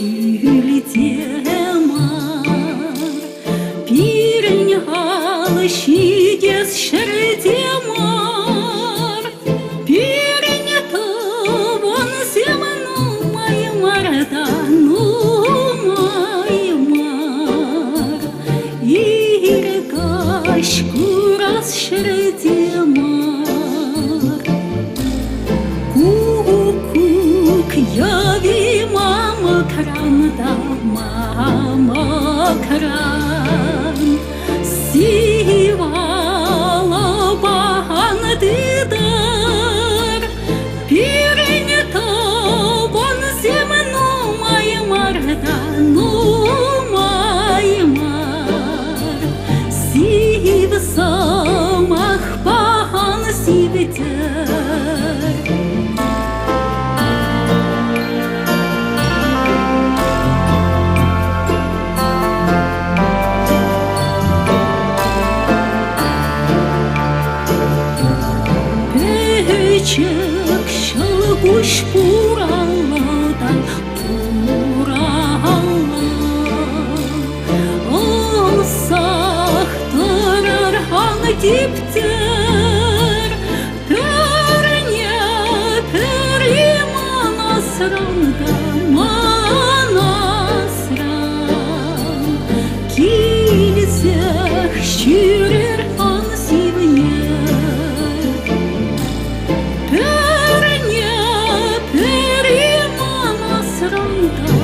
Çüldemar Pirin alışıges şerdemar Pirin tavan semanu maymar İrgaş kuras şerdemar Kukuk yavi mama karamda mama karam Sivala bahan didar Pirin tavan semanu maymarda maymar Siv samah bahan siviter Çık şalbuş buralardan Olsak durar han diptir Perine perim anasranda manasran Kilsek şirir an sivner Perine perim anasranda